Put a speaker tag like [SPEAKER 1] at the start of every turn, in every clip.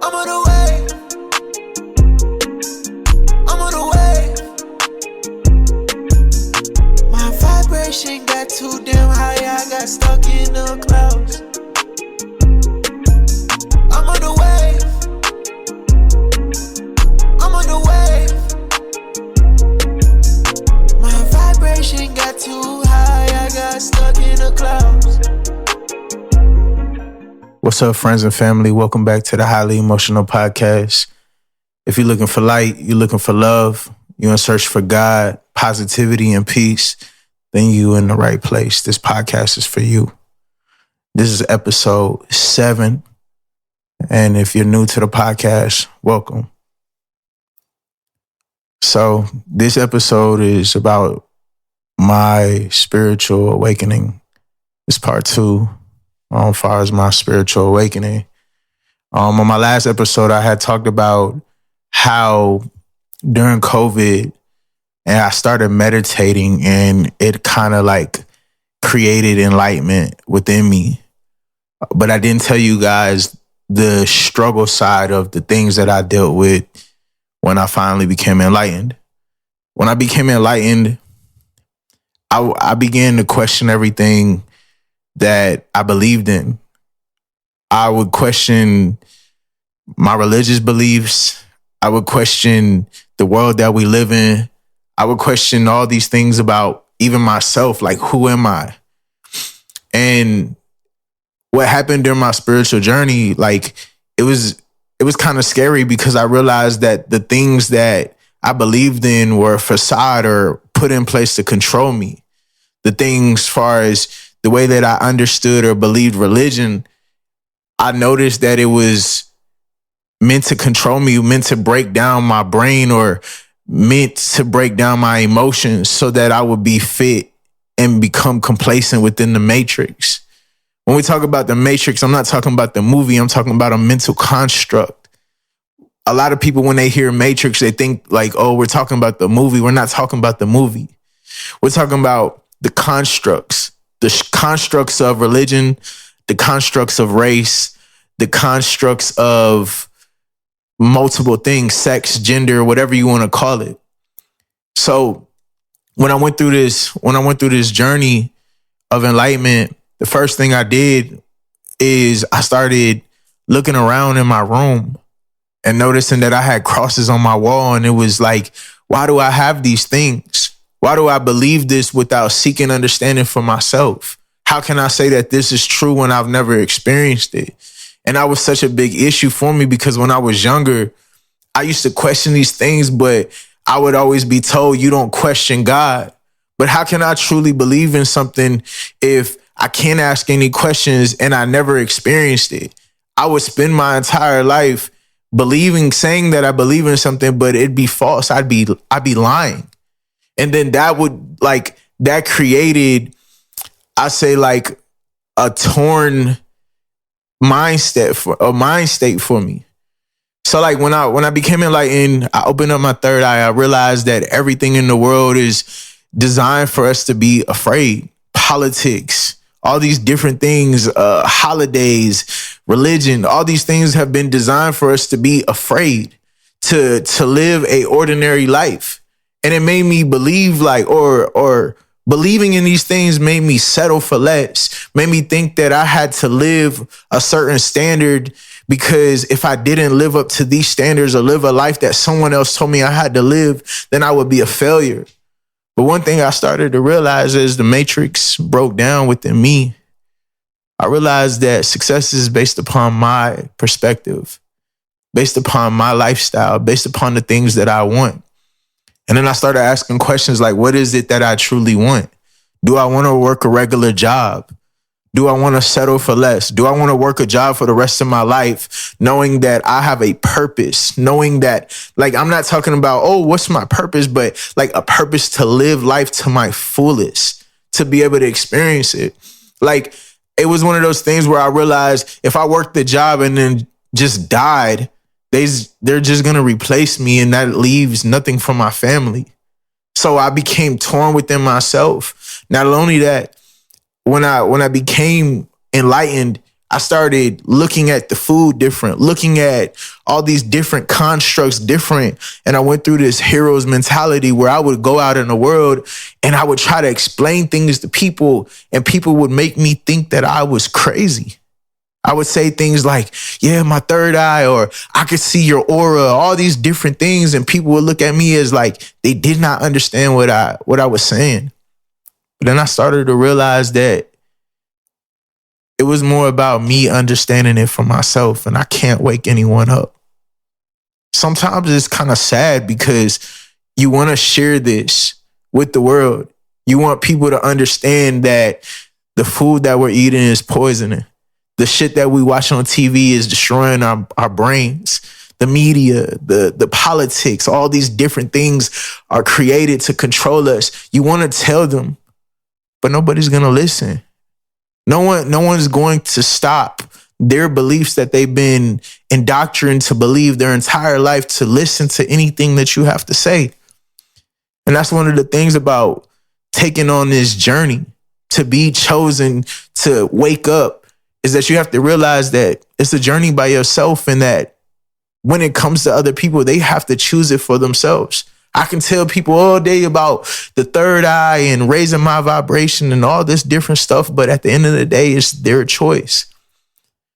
[SPEAKER 1] I'm on the way. I'm on the way. My vibration got too damn high, I got stuck in the clouds. I'm on the way. I'm on the way. My vibration got too high, I got stuck in the clouds.
[SPEAKER 2] What's up, friends and family? Welcome back to the Highly Emotional Podcast. If you're looking for light, you're looking for love, you're in search for God, positivity, and peace, then you're in the right place. This podcast is for you. This is episode 7. And if you're new to the podcast, welcome. So this episode is about my spiritual awakening. It's part 2. As far as my spiritual awakening. On my last episode, I had talked about how during COVID, and I started meditating, and it kind of like created enlightenment within me. But I didn't tell you guys the struggle side of the things that I dealt with when I finally became enlightened. When I became enlightened, I began to question everything that I believed in. I would question my religious beliefs. I would question the world that we live in. I would question all these things about even myself, like who am I? And what happened during my spiritual journey, like it was kind of scary because I realized that the things that I believed in were a facade or put in place to control me. The things as far as the way that I understood or believed religion, I noticed that it was meant to control me, meant to break down my brain or meant to break down my emotions so that I would be fit and become complacent within the matrix. When we talk about the matrix, I'm not talking about the movie, I'm talking about a mental construct. A lot of people, when they hear matrix, they think like, oh, we're talking about the movie. We're not talking about the movie. We're talking about the constructs. The constructs of religion, the constructs of race, the constructs of multiple things, sex, gender, whatever you want to call it. So when I went through this journey of enlightenment, the first thing I did is I started looking around in my room and noticing that I had crosses on my wall. And it was like, why do I have these things? Why do I believe this without seeking understanding for myself? How can I say that this is true when I've never experienced it? And that was such a big issue for me because when I was younger, I used to question these things, but I would always be told, you don't question God. But how can I truly believe in something if I can't ask any questions and I never experienced it? I would spend my entire life saying that I believe in something, but it'd be false. I'd be lying. And then that created, I say, like a torn mind state for me. So like when I became enlightened, I opened up my third eye. I realized that everything in the world is designed for us to be afraid. Politics, all these different things, holidays, religion, all these things have been designed for us to be afraid, to live a ordinary life. And it made me believe or believing in these things made me settle for less, made me think that I had to live a certain standard because if I didn't live up to these standards or live a life that someone else told me I had to live, then I would be a failure. But one thing I started to realize is the matrix broke down within me. I realized that success is based upon my perspective, based upon my lifestyle, based upon the things that I want. And then I started asking questions like, what is it that I truly want? Do I want to work a regular job? Do I want to settle for less? Do I want to work a job for the rest of my life, knowing that I have a purpose, knowing that, like, I'm not talking about, oh, what's my purpose, but like a purpose to live life to my fullest, to be able to experience it. Like, it was one of those things where I realized if I worked the job and then just died, they're just going to replace me, and that leaves nothing for my family. So I became torn within myself. Not only that, when I became enlightened, I started looking at the food different, looking at all these different constructs different. And I went through this hero's mentality where I would go out in the world and I would try to explain things to people, and people would make me think that I was crazy. I would say things like, yeah, my third eye, or I could see your aura, all these different things. And people would look at me as like they did not understand what I was saying. But then I started to realize that it was more about me understanding it for myself, and I can't wake anyone up. Sometimes it's kind of sad because you want to share this with the world. You want people to understand that the food that we're eating is poisoning. The shit that we watch on TV is destroying our brains. The media, the politics, all these different things are created to control us. You want to tell them, but nobody's going to listen. No one's going to stop their beliefs that they've been indoctrinated to believe their entire life to listen to anything that you have to say. And that's one of the things about taking on this journey to be chosen to wake up, is that you have to realize that it's a journey by yourself, and that when it comes to other people, they have to choose it for themselves. I can tell people all day about the third eye and raising my vibration and all this different stuff, but at the end of the day, it's their choice.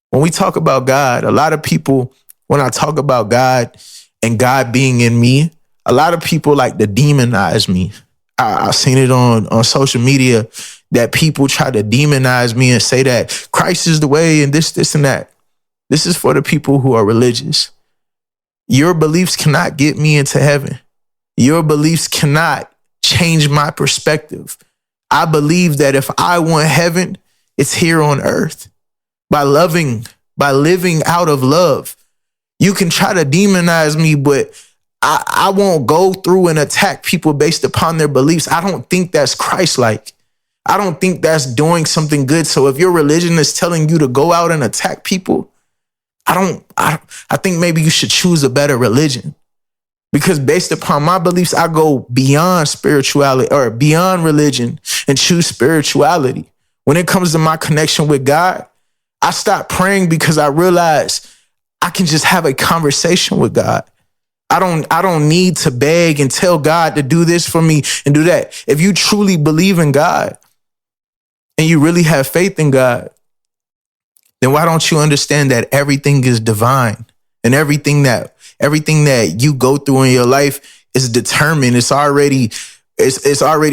[SPEAKER 2] When we talk about God, a lot of people, when I talk about God and God being in me, a lot of people like to demonize me. I've seen it on social media that people try to demonize me and say that Christ is the way and this and that. This is for the people who are religious. Your beliefs cannot get me into heaven. Your beliefs cannot change my perspective. I believe that if I want heaven, it's here on earth. By living out of love. You can try to demonize me, but I won't go through and attack people based upon their beliefs. I don't think that's Christ-like. I don't think that's doing something good. So if your religion is telling you to go out and attack people, I think maybe you should choose a better religion. Because based upon my beliefs, I go beyond spirituality or beyond religion and choose spirituality. When it comes to my connection with God, I stopped praying because I realized I can just have a conversation with God. I don't need to beg and tell God to do this for me and do that. If you truly believe in God and you really have faith in God, then why don't you understand that everything is divine, and everything that you go through in your life is determined. It's already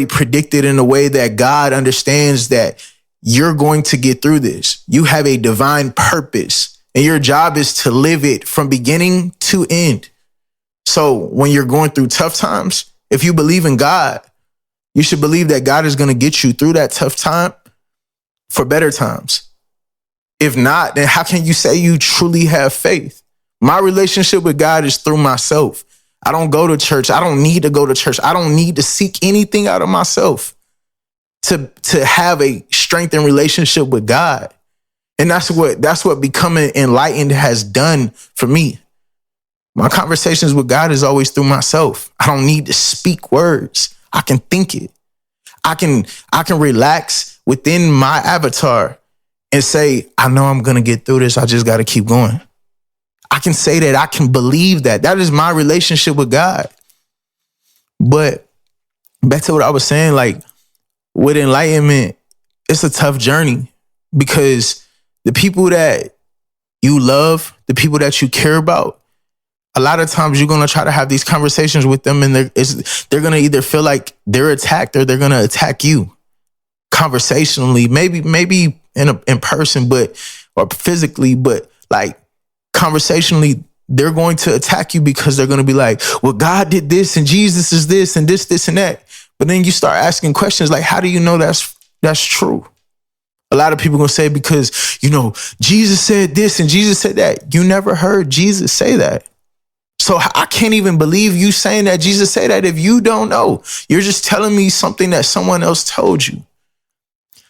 [SPEAKER 2] predicted in a way that God understands that you're going to get through this. You have a divine purpose, and your job is to live it from beginning to end. So when you're going through tough times, if you believe in God, you should believe that God is going to get you through that tough time for better times. If not, then how can you say you truly have faith? My relationship with God is through myself. I don't go to church. I don't need to go to church. I don't need to seek anything out of myself to have a strengthened relationship with God. And that's what becoming enlightened has done for me. My conversations with God is always through myself. I don't need to speak words. I can think it. I can relax within my avatar and say, I know I'm going to get through this. I just got to keep going. I can say that. I can believe that. That is my relationship with God. But back to what I was saying, like with enlightenment, it's a tough journey because the people that you love, the people that you care about, a lot of times you're going to try to have these conversations with them, and they're going to either feel like they're attacked or they're going to attack you conversationally, maybe in person, or physically, but like conversationally, they're going to attack you because they're going to be like, well, God did this and Jesus is this and this and that. But then you start asking questions like, how do you know that's true? A lot of people going to say, because, Jesus said this and Jesus said that. You never heard Jesus say that. So I can't even believe you saying that Jesus said that if you don't know. You're just telling me something that someone else told you.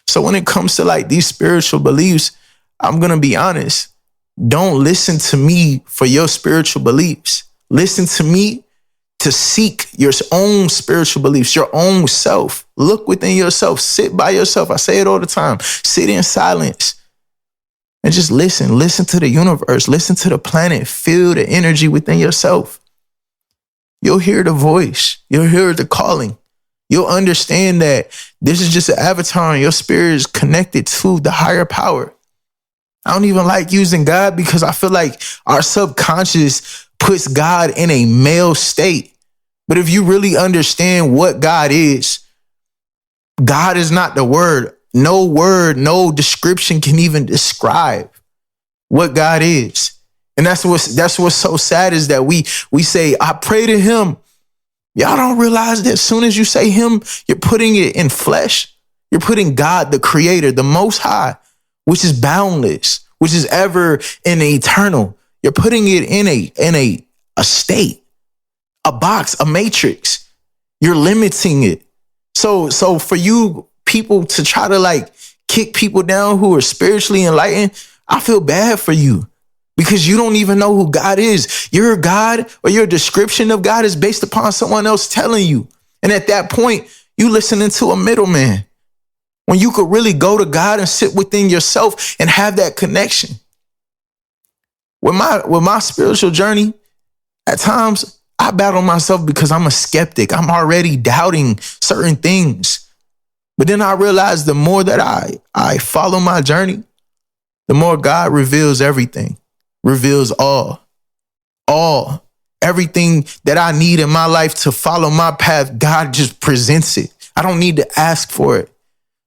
[SPEAKER 2] So when it comes to like these spiritual beliefs, I'm going to be honest. Don't listen to me for your spiritual beliefs. Listen to me to seek your own spiritual beliefs, your own self. Look within yourself. Sit by yourself. I say it all the time. Sit in silence and just listen. Listen to the universe. Listen to the planet. Feel the energy within yourself. You'll hear the voice. You'll hear the calling. You'll understand that this is just an avatar and your spirit is connected to the higher power. I don't even like using God because I feel like our subconscious puts God in a male state. But if you really understand what God is not the word. No description can even describe what God is. And that's what's so sad is that we say, I pray to him. Y'all don't realize that as soon as you say him, you're putting it in flesh. You're putting God, the creator, the most high, which is boundless, which is ever and eternal. You're putting it in a state, a box, a matrix. You're limiting it. So for you people to try to like kick people down who are spiritually enlightened, I feel bad for you. Because you don't even know who God is. Your God or your description of God is based upon someone else telling you. And at that point, you listening to a middleman. When you could really go to God and sit within yourself and have that connection. With my spiritual journey, at times I battle myself because I'm a skeptic. I'm already doubting certain things. But then I realize the more that I follow my journey, the more God reveals everything. Reveals all, everything that I need in my life to follow my path. God just presents it. I don't need to ask for it.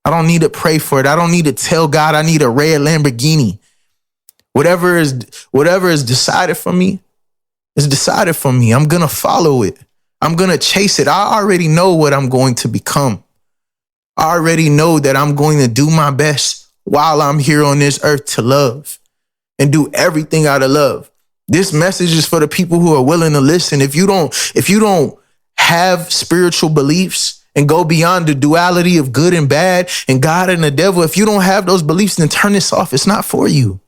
[SPEAKER 2] I don't need to pray for it. I don't need to tell God I need a red Lamborghini. Whatever is decided for me is decided for me. I'm going to follow it. I'm going to chase it. I already know what I'm going to become. I already know that I'm going to do my best while I'm here on this earth to love. And do everything out of love. This message is for the people who are willing to listen. If you don't have spiritual beliefs and go beyond the duality of good and bad and God and the devil, if you don't have those beliefs, then turn this off. It's not for you.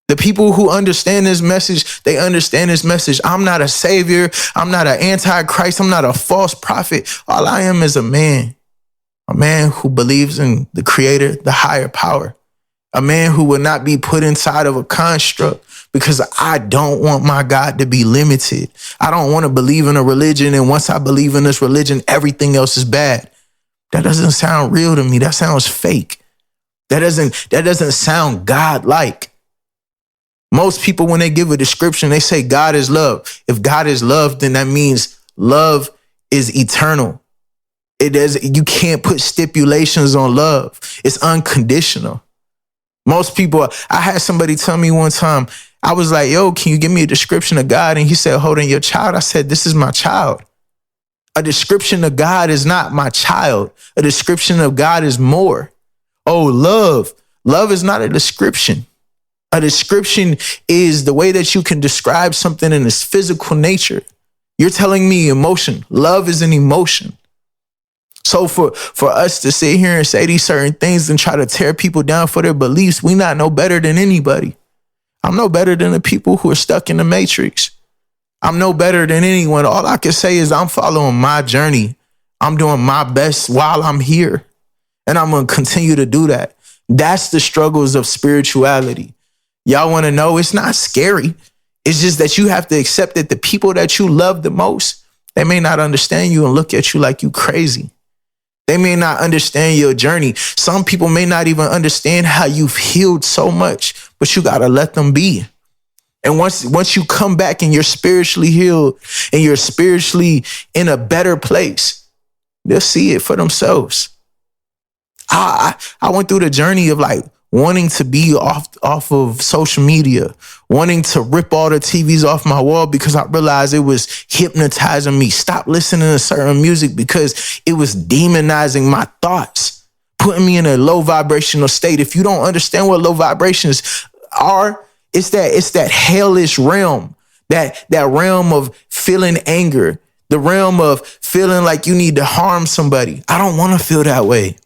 [SPEAKER 2] The people who understand this message, they understand this message. I'm not a savior. I'm not an antichrist. I'm not a false prophet. All I am is a man who believes in the creator, the higher power. A man who will not be put inside of a construct because I don't want my God to be limited. I don't want to believe in a religion. And once I believe in this religion, everything else is bad. That doesn't sound real to me. That sounds fake. That doesn't sound God-like. Most people, when they give a description, they say God is love. If God is love, then that means love is eternal. You can't put stipulations on love. It's unconditional. Most people, I had somebody tell me one time, I was like, yo, can you give me a description of God? And he said, holding your child. I said, this is my child. A description of God is not my child. A description of God is more. Oh, love. Love is not a description. A description is the way that you can describe something in its physical nature. You're telling me emotion. Love is an emotion. So for us to sit here and say these certain things and try to tear people down for their beliefs, we not no better than anybody. I'm no better than the people who are stuck in the matrix. I'm no better than anyone. All I can say is I'm following my journey. I'm doing my best while I'm here. And I'm going to continue to do that. That's the struggles of spirituality. Y'all want to know? It's not scary. It's just that you have to accept that the people that you love the most, they may not understand you and look at you like you crazy. They may not understand your journey. Some people may not even understand how you've healed so much, but you got to let them be. And once you come back and you're spiritually healed and you're spiritually in a better place, they'll see it for themselves. I went through the journey of like wanting to be off of social media, wanting to rip all the TVs off my wall because I realized it was hypnotizing me. Stop listening to certain music because it was demonizing my thoughts, putting me in a low vibrational state. If you don't understand what low vibrations are, it's that hellish realm, that realm of feeling anger, the realm of feeling like you need to harm somebody. I don't want to feel that way.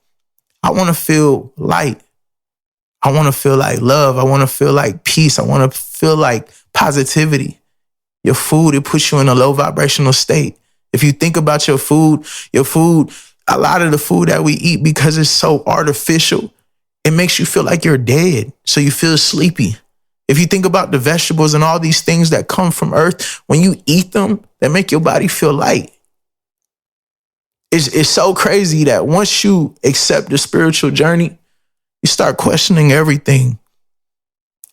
[SPEAKER 2] I want to feel light. I want to feel like love. I want to feel like peace. I want to feel like positivity. Your food, it puts you in a low vibrational state. If you think about your food, a lot of the food that we eat, because it's so artificial, it makes you feel like you're dead. So you feel sleepy. If you think about the vegetables and all these things that come from earth, when you eat them, they make your body feel light. It's so crazy that once you accept the spiritual journey, you start questioning everything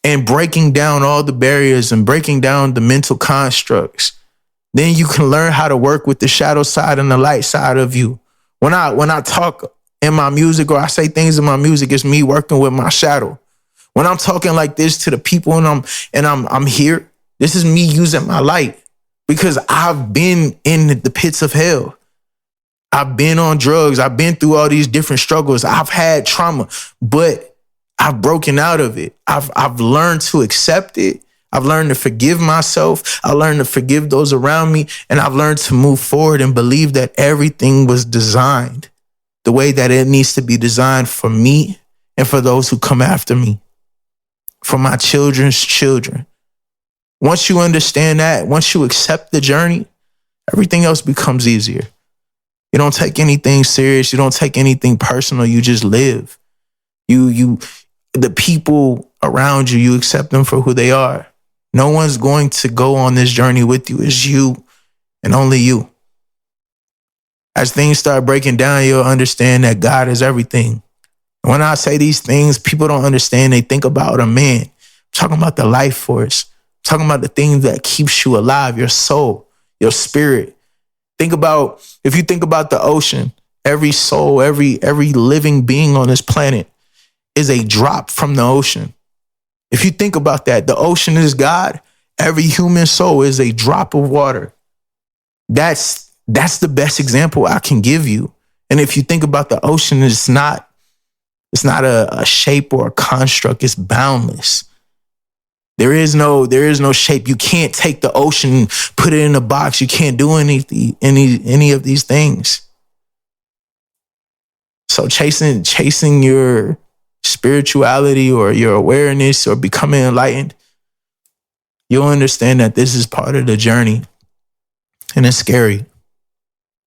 [SPEAKER 2] and breaking down all the barriers and breaking down the mental constructs. Then you can learn how to work with the shadow side and the light side of you. When I talk in my music or I say things in my music, it's me working with my shadow. When I'm talking like this to the people and I'm here, this is me using my light because I've been in the pits of hell. I've been on drugs. I've been through all these different struggles. I've had trauma, but I've broken out of it. I've learned to accept it. I've learned to forgive myself. I learned to forgive those around me. And I've learned to move forward and believe that everything was designed the way that it needs to be designed for me and for those who come after me, for my children's children. Once you understand that, once you accept the journey, everything else becomes easier. You don't take anything serious. You don't take anything personal. You just live. The people around you, you accept them for who they are. No one's going to go on this journey with you. It's you and only you. As things start breaking down, you'll understand that God is everything. When I say these things, people don't understand. They think about a man. I'm talking about the life force. I'm talking about the things that keeps you alive, your soul, your spirit. If you think about the ocean, every soul, every living being on this planet is a drop from the ocean. If you think about that, the ocean is God. Every human soul is a drop of water. That's the best example I can give you. And if you think about the ocean, it's not a shape or a construct. It's boundless. There is no shape. You can't take the ocean, put it in a box. You can't do any of these things. So chasing your spirituality or your awareness or becoming enlightened, you'll understand that this is part of the journey. And it's scary.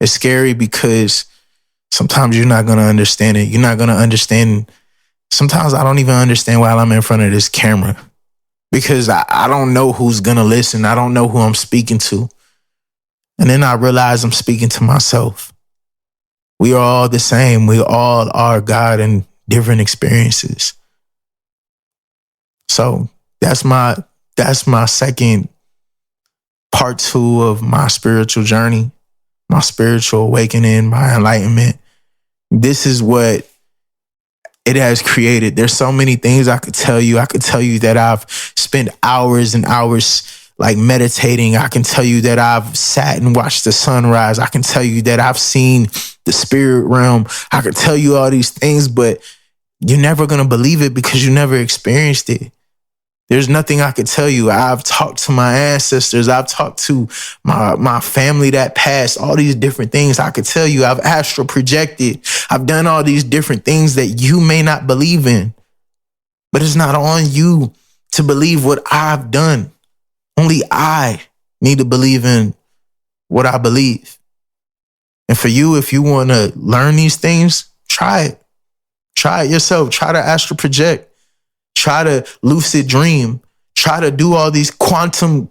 [SPEAKER 2] It's scary because sometimes you're not going to understand it. You're not going to understand. Sometimes I don't even understand while I'm in front of this camera because I don't know who's going to listen. I don't know who I'm speaking to. And then I realize I'm speaking to myself. We are all the same. We all are God in different experiences. So that's my second part 2 of my spiritual journey, my spiritual awakening, my enlightenment. This is what it has created. There's so many things I could tell you. I could tell you that I've spent hours and hours like meditating. I can tell you that I've sat and watched the sunrise. I can tell you that I've seen the spirit realm. I could tell you all these things, but you're never going to believe it because you never experienced it. There's nothing I could tell you. I've talked to my ancestors. I've talked to my family that passed, all these different things I could tell you. I've astral projected. I've done all these different things that you may not believe in. But it's not on you to believe what I've done. Only I need to believe in what I believe. And for you, if you want to learn these things, try it. Try it yourself. Try to astral project. Try to lucid dream. Try to do all these quantum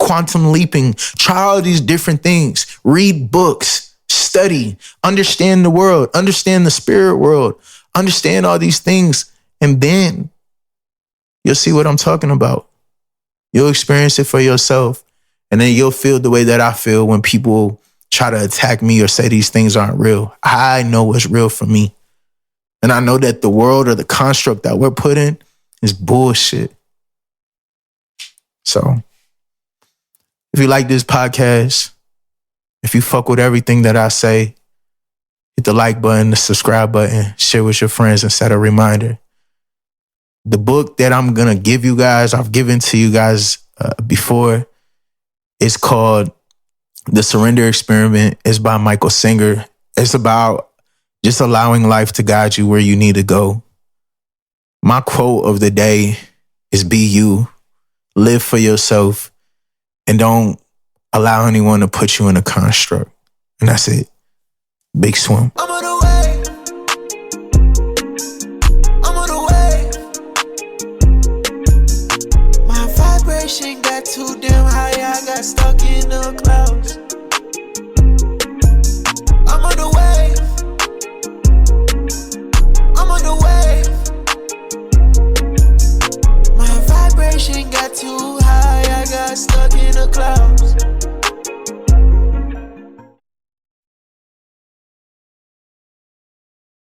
[SPEAKER 2] leaping. Try all these different things. Read books. Study. Understand the world. Understand the spirit world. Understand all these things. And then you'll see what I'm talking about. You'll experience it for yourself. And then you'll feel the way that I feel when people try to attack me or say these things aren't real. I know what's real for me. And I know that the world or the construct that we're put in is bullshit. So if you like this podcast, if you fuck with everything that I say, hit the like button, the subscribe button, share with your friends and set a reminder. The book that I'm going to give you guys, I've given to you guys before, is called The Surrender Experiment. It's by Michael Singer. It's about just allowing life to guide you where you need to go. My quote of the day is be you, live for yourself, and don't allow anyone to put you in a construct. And that's it. Big swim.
[SPEAKER 1] I'm on the way. I'm on the way. got stuck in the clouds. I'm on the wave. I'm on the wave. My vibration got too high, I got stuck in the clouds.